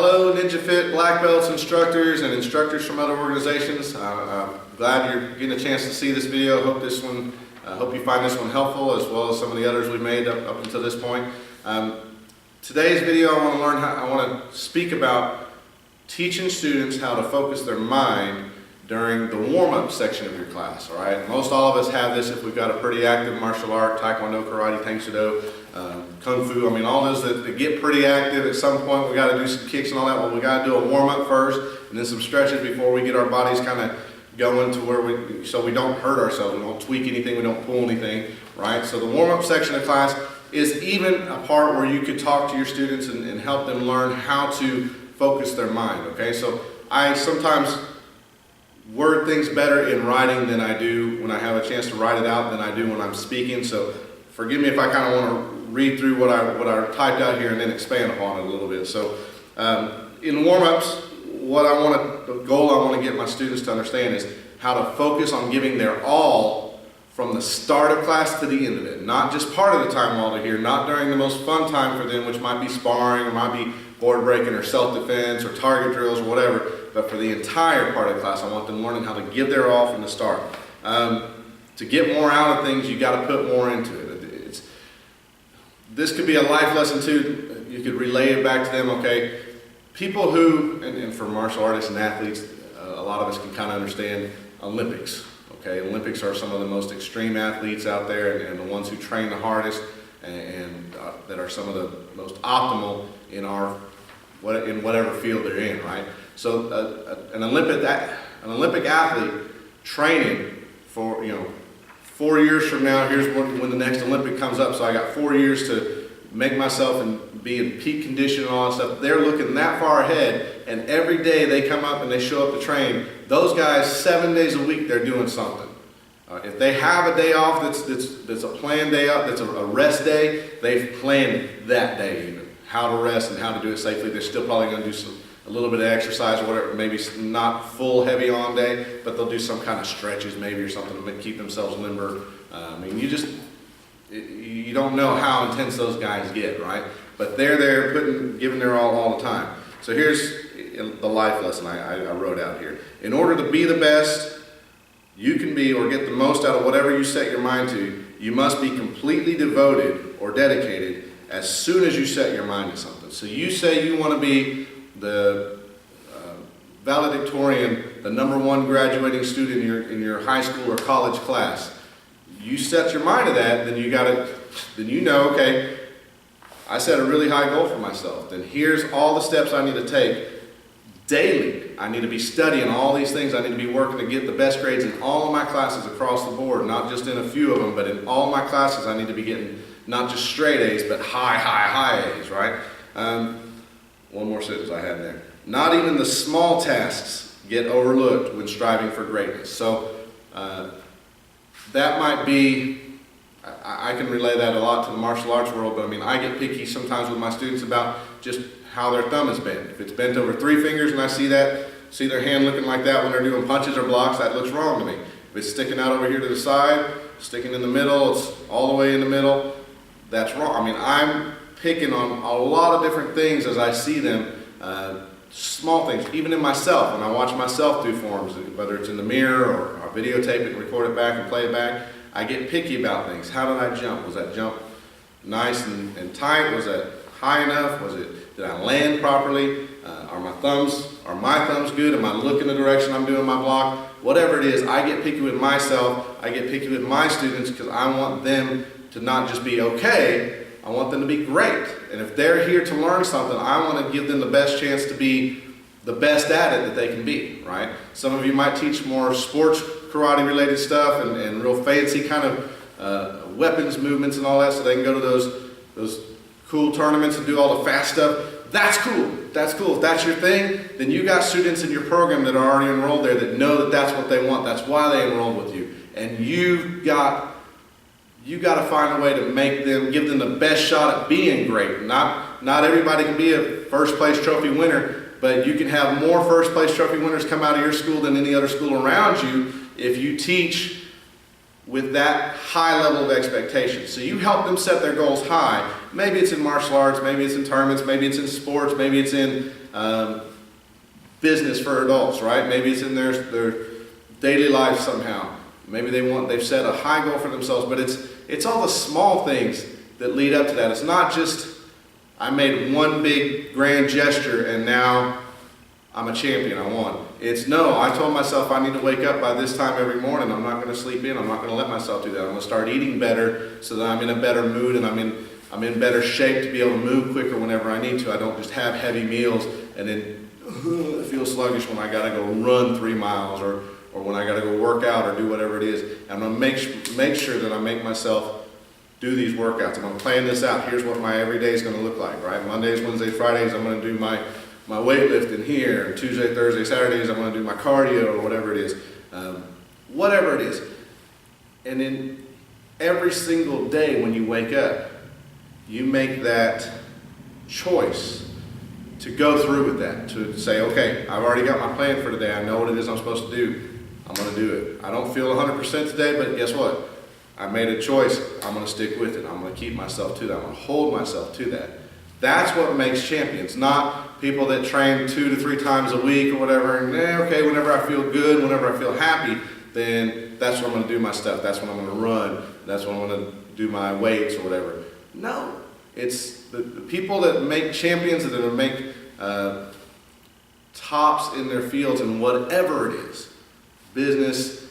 Hello Ninja Fit black belts, instructors, and instructors from other organizations. I'm glad you're getting a chance to see this video. Hope you find this one helpful, as well as some of the others we've made up until this point. Today's video, I want to speak about teaching students how to focus their mind during the warm-up section of your class. All right, most all of us have this if we've got a pretty active martial art, taekwondo, karate, tang soo do, kung fu. I mean, all those that get pretty active at some point. We got to do some kicks and all that. Well, we got to do a warm-up first, and then some stretches before we get our bodies kind of going to where so we don't hurt ourselves, we don't tweak anything, we don't pull anything. Right. So the warm-up section of class is even a part where you could talk to your students and help them learn how to focus their mind. Okay, so I sometimes word things better in writing than I do when I have a chance to write it out than I do when I'm speaking. So forgive me if I kind of want to read through what I typed out here and then expand upon it a little bit. So in warm-ups, the goal I want to get my students to understand is how to focus on giving their all from the start of class to the end of it. Not just part of the time while they're here, not during the most fun time for them, which might be sparring or might be board breaking or self-defense or target drills or whatever, but for the entire part of the class, I want them learning how to give their all from the start. To get more out of things, you got to put more into it. This could be a life lesson too. You could relay it back to them. Okay, people who, and for martial artists and athletes, a lot of us can kind of understand Olympics. Okay, Olympics are some of the most extreme athletes out there, and the ones who train the hardest, and that are some of the most optimal in whatever field they're in, right? So an Olympic athlete training for 4 years from now, here's when the next Olympic comes up. So I got 4 years to make myself and be in peak condition and all that stuff. They're looking that far ahead, and every day they come up and they show up to train. Those guys, 7 days a week, they're doing something. If they have a day off that's a planned day off, that's a rest day, they've planned that day even. How to rest and how to do it safely. They're still probably going to do a little bit of exercise or whatever, maybe not full heavy on day, but they'll do some kind of stretches maybe or something to keep themselves limber. I mean, you don't know how intense those guys get, right? But they're there giving their all the time. So here's the life lesson I wrote out here. In order to be the best you can be or get the most out of whatever you set your mind to, you must be completely devoted or dedicated as soon as you set your mind to something. So you say you want to be the valedictorian, the #1 graduating student in your high school or college class. You set your mind to that, then you know, okay, I set a really high goal for myself. Then here's all the steps I need to take daily. I need to be studying all these things. I need to be working to get the best grades in all of my classes across the board, not just in a few of them, but in all my classes I need to be getting not just straight A's, but high A's, right? One more sentence I had there. Not even the small tasks get overlooked when striving for greatness. So that might be, I can relay that a lot to the martial arts world, but I mean, I get picky sometimes with my students about just how their thumb is bent. If it's bent over 3 fingers and I see their hand looking like that when they're doing punches or blocks, that looks wrong to me. If it's sticking out over here to the side, sticking in the middle, it's all the way in the middle, that's wrong. I mean, I'm picking on a lot of different things as I see them, small things, even in myself. When I watch myself do forms, whether it's in the mirror or I videotape it and record it back and play it back, I get picky about things. How did I jump? Was that jump nice and tight? Was that high enough? Did I land properly? Are my thumbs good? Am I looking the direction I'm doing my block? Whatever it is, I get picky with myself. I get picky with my students because I want them to not just be okay, I want them to be great. And if they're here to learn something, I want to give them the best chance to be the best at it that they can be, right? Some of you might teach more sports karate related stuff and real fancy kind of weapons movements and all that, so they can go to those cool tournaments and do all the fast stuff. That's cool. That's cool. If that's your thing, then you got students in your program that are already enrolled there that know that that's what they want. That's why they enrolled with you. And you got to find a way to give them the best shot at being great. Not everybody can be a first place trophy winner, but you can have more first place trophy winners come out of your school than any other school around you if you teach with that high level of expectation. So you help them set their goals high. Maybe it's in martial arts, maybe it's in tournaments, maybe it's in sports, maybe it's in business for adults, right? Maybe it's in their daily life somehow. Maybe they've set a high goal for themselves, but it's all the small things that lead up to that. It's not just, I made one big grand gesture and now I'm a champion, I won. It's no, I told myself I need to wake up by this time every morning. I'm not going to sleep in. I'm not going to let myself do that. I'm going to start eating better so that I'm in a better mood and I'm in better shape to be able to move quicker whenever I need to. I don't just have heavy meals and then feel sluggish when I got to go run 3 miles or when I got to go work out or do whatever it is. I'm going to make sure that I make myself do these workouts. I'm going to plan this out. Here's what my everyday is going to look like, right? Mondays, Wednesdays, Fridays, I'm going to do my weightlifting here. And Tuesday, Thursday, Saturdays, I'm going to do my cardio or whatever it is. Whatever it is. And then every single day when you wake up, you make that choice to go through with that, to say, okay, I've already got my plan for today. I know what it is I'm supposed to do. I'm going to do it. I don't feel 100% today, but guess what? I made a choice. I'm going to stick with it. I'm going to keep myself to that. I'm going to hold myself to that. That's what makes champions, not people that train 2 to 3 times a week or whatever. And okay, whenever I feel good, whenever I feel happy, then that's when I'm going to do my stuff. That's when I'm going to run. That's when I'm going to do my weights or whatever. No, it's the people that make champions and that make tops in their fields and whatever it is. Business,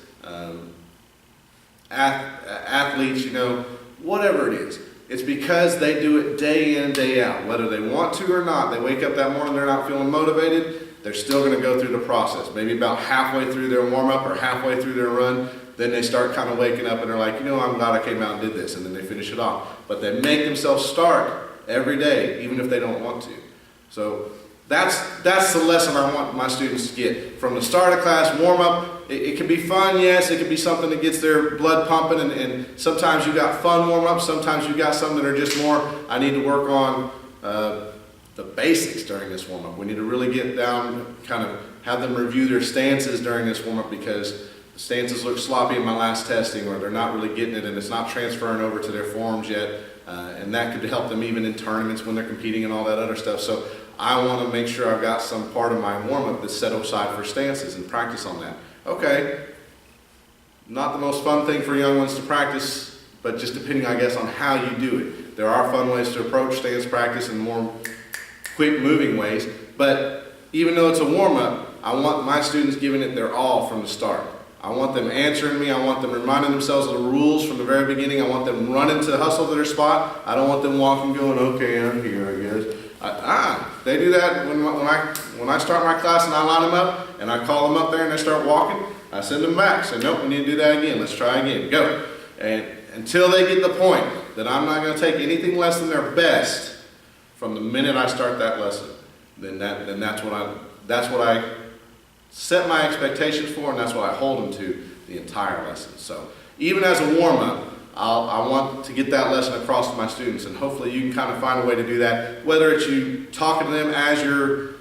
athletes, whatever it is. It's because they do it day in, day out. Whether they want to or not, they wake up that morning, they're not feeling motivated, they're still going to go through the process. Maybe about halfway through their warm-up or halfway through their run, then they start kind of waking up and they're like, I'm glad I came out and did this, and then they finish it off. But they make themselves start every day, even if they don't want to. So that's the lesson I want my students to get. From the start of class, warm up, it can be fun, yes, it can be something that gets their blood pumping, and sometimes you got fun warm-ups, sometimes you got some that are just more, I need to work on the basics during this warm-up. We need to really get down, kind of have them review their stances during this warm-up because the stances look sloppy in my last testing, or they're not really getting it and it's not transferring over to their forms yet, and that could help them even in tournaments when they're competing and all that other stuff. So I want to make sure I've got some part of my warm-up that's set aside for stances and practice on that. Okay, not the most fun thing for young ones to practice, but just depending, I guess, on how you do it. There are fun ways to approach stance practice in more quick moving ways, but even though it's a warm-up, I want my students giving it their all from the start. I want them answering me. I want them reminding themselves of the rules from the very beginning. I want them running to hustle to their spot. I don't want them walking going, okay, I'm here, I guess. They do that when I start my class and I line them up and I call them up there and they start walking. I send them back. Say, nope, we need to do that again. Let's try again. Go. And until they get the point that I'm not going to take anything less than their best from the minute I start that lesson, then that's what I set my expectations for, and that's what I hold them to the entire lesson. So even as a warm-up, I want to get that lesson across to my students, and hopefully you can kind of find a way to do that, whether it's you talking to them as you're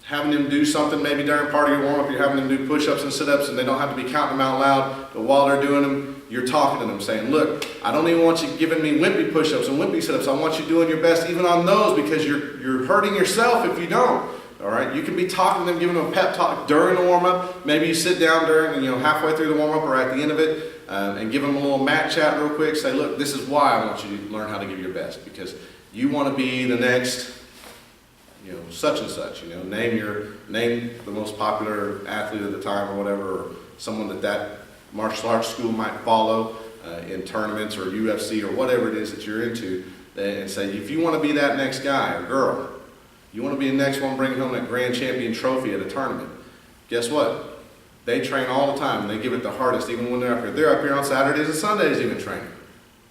having them do something, maybe during part of your warm-up, you're having them do push-ups and sit-ups, and they don't have to be counting them out loud, but while they're doing them, you're talking to them, saying, look, I don't even want you giving me wimpy push-ups and wimpy sit-ups. I want you doing your best even on those, because you're hurting yourself if you don't. All right, you can be talking to them, giving them a pep talk during the warm-up. Maybe you sit down during, halfway through the warm-up or at the end of it, and give them a little mat chat real quick. Say, look, this is why I want you to learn how to give your best, because you want to be the next, such and such. Name the most popular athlete at the time or whatever, or someone that martial arts school might follow in tournaments or UFC or whatever it is that you're into, and say, if you want to be that next guy or girl, you want to be the next one bringing home that grand champion trophy at a tournament, guess what? They train all the time, and they give it the hardest, even when they're up here. They're up here on Saturdays and Sundays even training.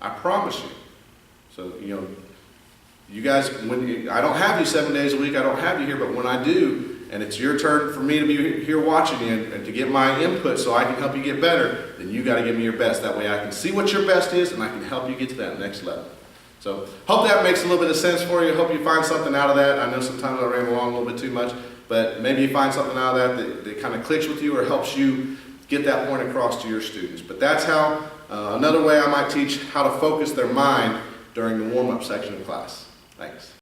I promise you. So, you guys, I don't have you 7 days a week, I don't have you here, but when I do, and it's your turn for me to be here watching you and to get my input so I can help you get better, then you got to give me your best. That way I can see what your best is, and I can help you get to that next level. So, hope that makes a little bit of sense for you. Hope you find something out of that. I know sometimes I ran along a little bit too much, but maybe you find something out of that kind of clicks with you or helps you get that point across to your students. But that's how, another way I might teach how to focus their mind during the warm-up section of class. Thanks.